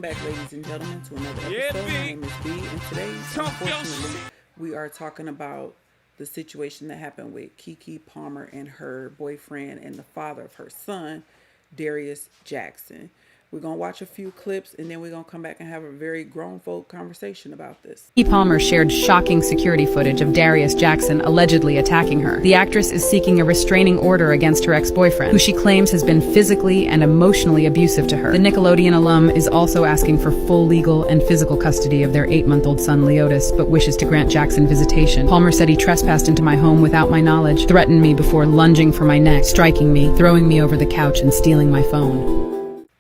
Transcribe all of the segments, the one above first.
Welcome back, ladies and gentlemen, to another episode. My name is B, and today, unfortunately, we are talking about the situation that happened with Keke Palmer and her boyfriend and the father of her son, Darius Jackson. We're going to watch a few clips, and then we're going to come back and have a very grown folk conversation about this. Keke Palmer shared shocking security footage of Darius Jackson allegedly attacking her. The actress is seeking a restraining order against her ex-boyfriend, who she claims has been physically and emotionally abusive to her. The Nickelodeon alum is also asking for full legal and physical custody of their 8-month-old son Leotis, but wishes to grant Jackson visitation. Palmer said he trespassed into my home without my knowledge, threatened me before lunging for my neck, striking me, throwing me over the couch, and stealing my phone.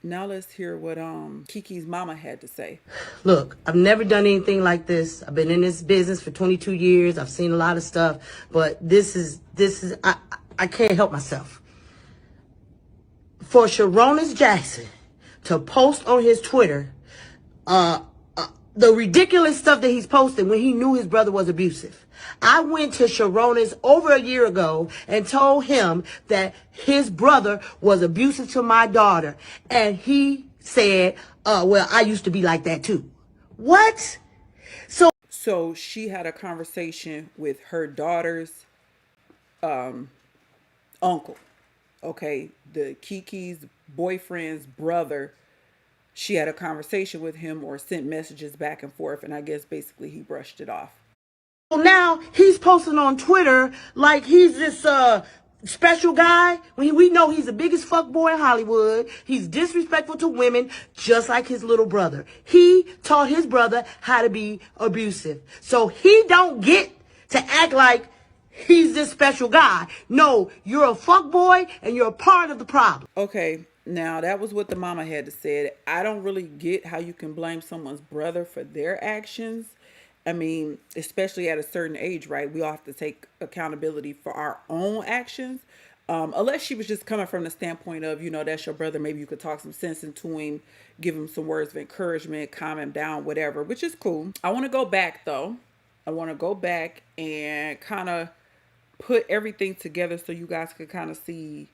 Now let's hear what Keke's mama had to say. Look, I've never done anything like this. I've been in this business for 22 years. I've seen a lot of stuff, but this is I can't help myself. For Sharonis Jackson to post on his Twitter the ridiculous stuff that he's posted when he knew his brother was abusive. I went to Sharonis over a year ago and told him that his brother was abusive to my daughter. And he said, well, I used to be like that too. What? So she had a conversation with her daughter's uncle. Okay, the Keke's boyfriend's brother. She had a conversation with him or sent messages back and forth, and I guess basically he brushed it off. So now he's posting on Twitter like he's this special guy when we know he's the biggest fuckboy in Hollywood. He's disrespectful to women just like his little brother. He taught his brother how to be abusive. So he don't get to act like he's this special guy. No, you're a fuckboy and you're a part of the problem. Okay. Now, that was what the mama had to say. I don't really get how you can blame someone's brother for their actions. I mean, especially at a certain age, right? We all have to take accountability for our own actions. Unless she was just coming from the standpoint of, that's your brother. Maybe you could talk some sense into him, give him some words of encouragement, calm him down, whatever, which is cool. I want to go back, though. I want to go back and kind of put everything together so you guys could kind of see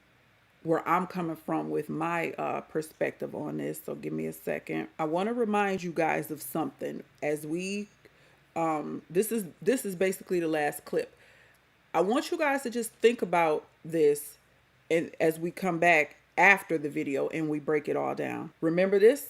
where I'm coming from with my perspective on this. So give me a second. I want to remind you guys of something as we, this is basically the last clip. I want you guys to just think about this and as we come back after the video and we break it all down. Remember this?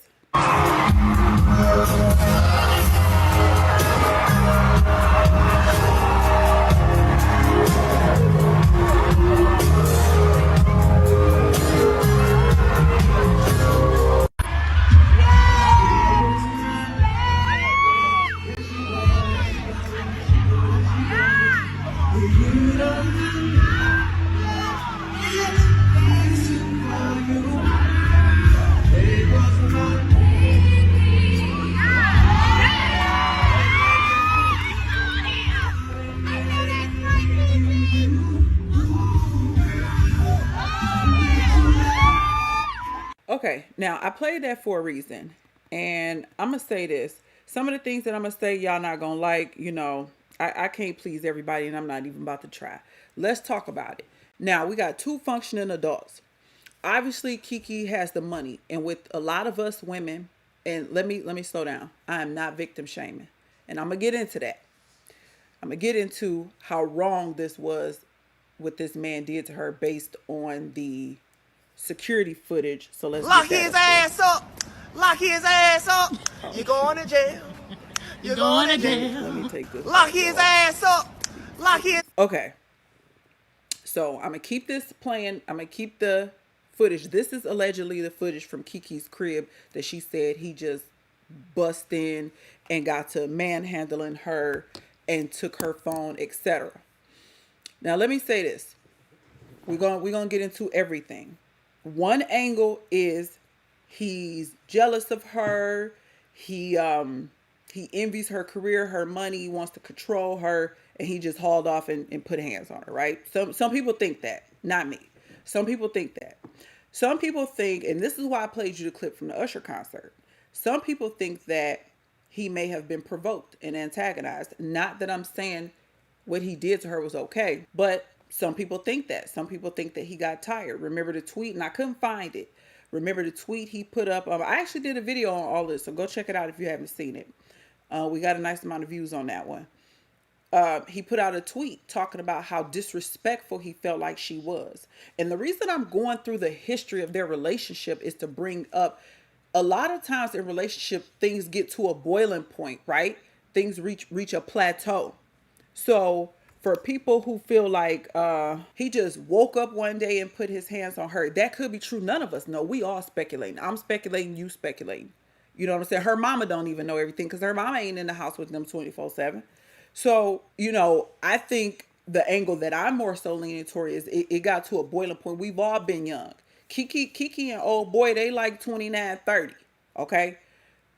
Okay, now I played that for a reason, and I'm going to say this. Some of the things that I'm going to say, y'all not going to like, I can't please everybody, and I'm not even about to try. Let's talk about it. Now, we got two functioning adults. Obviously, Keke has the money, and with a lot of us women, and let me slow down. I am not victim shaming, and I'm going to get into that. I'm going to get into how wrong this was, what this man did to her based on the security footage. So let's lock his ass up. Lock his ass up. You going to jail. You're going to jail. Let me take this. Lock his ass up. Lock his. Okay. So I'm gonna keep this playing. I'm gonna keep the footage. This is allegedly the footage from Keke's crib that she said he just bust in and got to manhandling her and took her phone, etc. Now let me say this. We're gonna get into everything. One angle is he's jealous of her. He envies her career, her money. He wants to control her, and he just hauled off and put hands on her, right? Some people think that, not me. Some people think that. Some people think, and this is why I played you the clip from the Usher concert. Some people think that he may have been provoked and antagonized. Not that I'm saying what he did to her was okay, but some people think that. Some people think that he got tired. Remember the tweet, and I couldn't find it. Remember the tweet he put up? I actually did a video on all this, so go check it out if you haven't seen it. We got a nice amount of views on that one. He put out a tweet talking about how disrespectful he felt like she was. And the reason I'm going through the history of their relationship is to bring up, a lot of times in relationship things get to a boiling point, right? Things reach a plateau. So for people who feel like he just woke up one day and put his hands on her, that could be true. None of us know. We all speculating. I'm speculating, you speculating. You know what I'm saying? Her mama don't even know everything because her mama ain't in the house with them 24/7. So, I think the angle that I'm more so leaning toward is it got to a boiling point. We've all been young. Keke and old boy, they like 29, 30. Okay.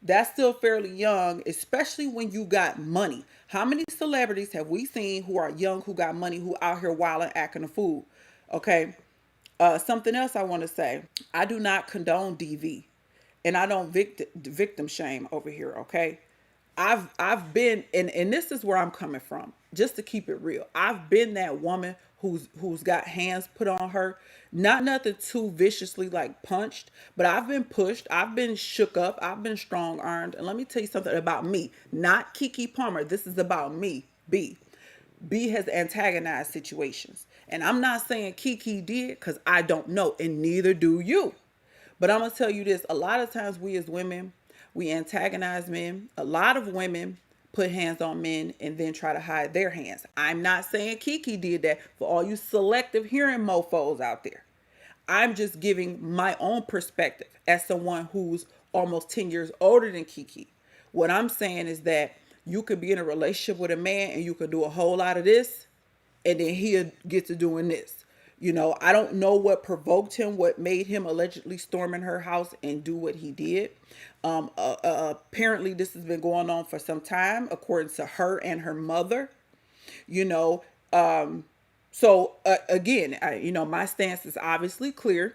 That's still fairly young, especially when you got money. How many celebrities have we seen who are young, who got money, who out here wilding, acting a fool? Okay. Something else I want to say. I do not condone DV, and I don't victim shame over here. Okay. I've been, and this is where I'm coming from, just to keep it real. I've been that woman who's got hands put on her, not nothing too viciously like punched, but I've been pushed, I've been shook up, I've been strong armed. And let me tell you something about me, not Keke Palmer. This is about me. B has antagonized situations, and I'm not saying Keke did because I don't know, and neither do you. But I'm gonna tell you this: a lot of times we as women, we antagonize men. A lot of women put hands on men and then try to hide their hands. I'm not saying Keke did that, for all you selective hearing mofos out there. I'm just giving my own perspective as someone who's almost 10 years older than Keke. What I'm saying is that you could be in a relationship with a man and you could do a whole lot of this, and then he'll get to doing this. I don't know what provoked him, what made him allegedly storm in her house and do what he did. Apparently, this has been going on for some time, according to her and her mother. You know, again, my stance is obviously clear.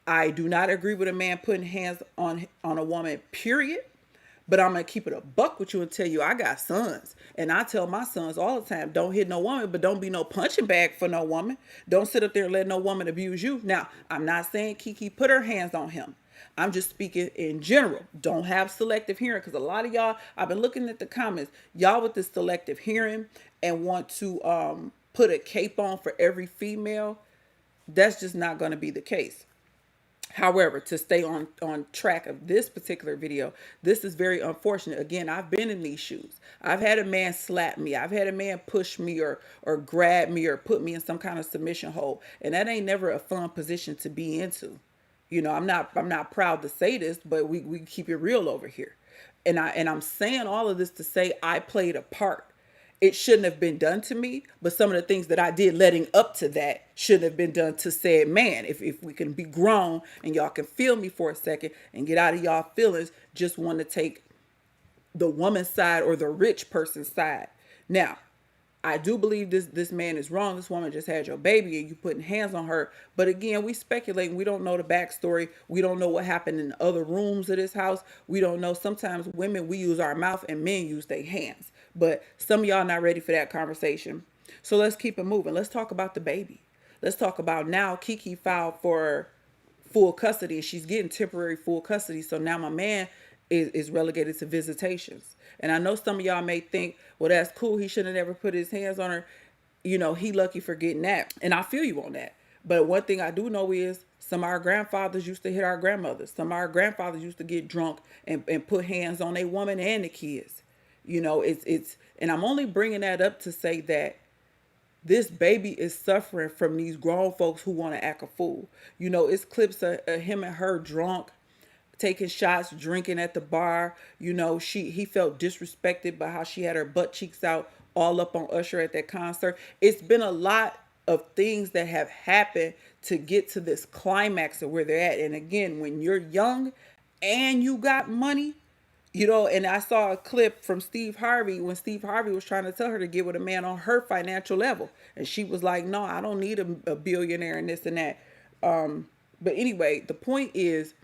I do not agree with a man putting hands on a woman, period. But I'm going to keep it a buck with you and tell you I got sons. And I tell my sons all the time, don't hit no woman, but don't be no punching bag for no woman. Don't sit up there and let no woman abuse you. Now, I'm not saying Keke put her hands on him. I'm just speaking in general. Don't have selective hearing, because a lot of y'all, I've been looking at the comments, y'all with this selective hearing and want to put a cape on for every female. That's just not going to be the case. However, to stay on track of this particular video, this is very unfortunate. Again, I've been in these shoes. I've had a man slap me. I've had a man push me or grab me or put me in some kind of submission hold. And that ain't never a fun position to be into. I'm not proud to say this, but we keep it real over here. And I'm saying all of this to say I played a part. It shouldn't have been done to me, but some of the things that I did leading up to that shouldn't have been done to said man. If we can be grown and y'all can feel me for a second and get out of y'all feelings, just want to take the woman's side or the rich person's side. Now, I do believe this man is wrong. This woman just had your baby and you putting hands on her. But again, we speculating. We don't know the backstory. We don't know what happened in the other rooms of this house. We don't know. Sometimes women, we use our mouth and men use their hands. But some of y'all not ready for that conversation. So let's keep it moving. Let's talk about the baby. Let's talk about now Keke filed for full custody and she's getting temporary full custody. So now my man is relegated to visitations. And I know some of y'all may think, well, that's cool. He shouldn't have ever put his hands on her. He lucky for getting that. And I feel you on that. But one thing I do know is some of our grandfathers used to hit our grandmothers. Some of our grandfathers used to get drunk and put hands on a woman and the kids. And I'm only bringing that up to say that this baby is suffering from these grown folks who want to act a fool. It's clips of him and her drunk, taking shots, drinking at the bar. He felt disrespected by how she had her butt cheeks out all up on Usher at that concert. It's been a lot of things that have happened to get to this climax of where they're at. And again, when you're young and you got money, and I saw a clip from Steve Harvey when Steve Harvey was trying to tell her to get with a man on her financial level. And she was like, no, I don't need a billionaire and this and that. But anyway, the point is,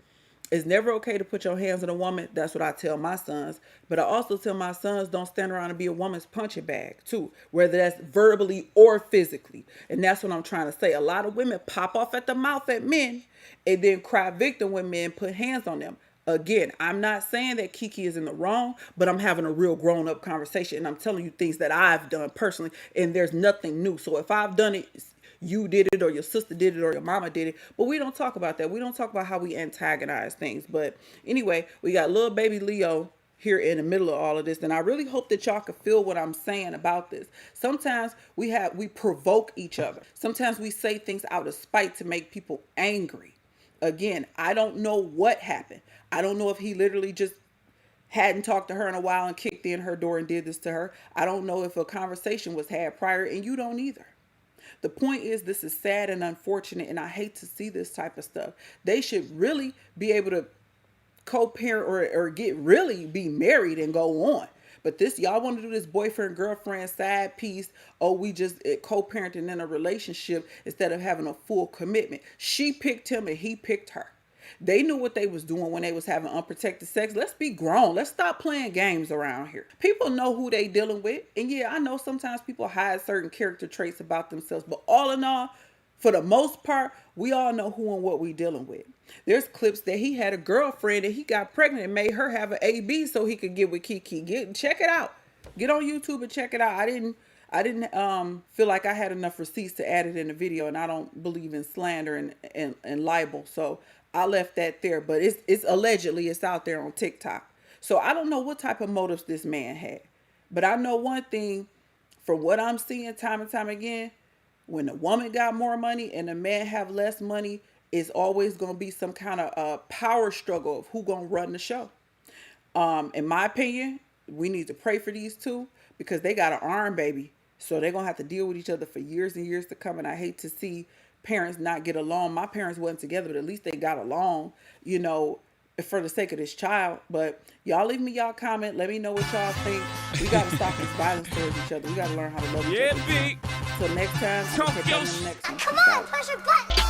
It's never okay to put your hands on a woman. That's what I tell my sons. But I also tell my sons, don't stand around and be a woman's punching bag too, whether that's verbally or physically. And that's what I'm trying to say. A lot of women pop off at the mouth at men and then cry victim when men put hands on them. Again, I'm not saying that Keke is in the wrong, but I'm having a real grown up conversation and I'm telling you things that I've done personally, and there's nothing new. So if I've done it, you did it, or your sister did it, or your mama did it. But we don't talk about that. We don't talk about how we antagonize things. But anyway, we got little baby Leo here in the middle of all of this, and I really hope that y'all can feel what I'm saying about this. Sometimes we provoke each other. Sometimes we say things out of spite to make people angry. Again, I don't know what happened. I don't know if he literally just hadn't talked to her in a while and kicked in her door and did this to her. I don't know if a conversation was had prior, and you don't either. The point is, this is sad and unfortunate, and I hate to see this type of stuff. They should really be able to co-parent or be married and go on. But this, y'all want to do this boyfriend, girlfriend, side piece. Oh, we just co-parenting in a relationship instead of having a full commitment. She picked him and he picked her. They knew what they was doing when they was having unprotected sex. Let's be grown. Let's stop playing games around here. People know who they dealing with. And yeah, I know sometimes people hide certain character traits about themselves. But all in all, for the most part, we all know who and what we dealing with. There's clips that he had a girlfriend and he got pregnant and made her have an AB so he could get with Keke. Check it out. Get on YouTube and check it out. I didn't feel like I had enough receipts to add it in the video, and I don't believe in slander and libel. So I left that there, but it's allegedly it's out there on TikTok. So I don't know what type of motives this man had. But I know one thing from what I'm seeing time and time again, when the woman got more money and the man have less money, it's always going to be some kind of power struggle of who going to run the show. In my opinion, we need to pray for these two because they got an arm baby. So they're going to have to deal with each other for years and years to come. And I hate to see parents not get along. My parents wasn't together, but at least they got along, you know, for the sake of this child. But y'all leave me y'all comment. Let me know what y'all think. We got to stop this violence towards each other. We got to learn how to love each other. Till next time, I'll catch you on the next one. Come on, push a button.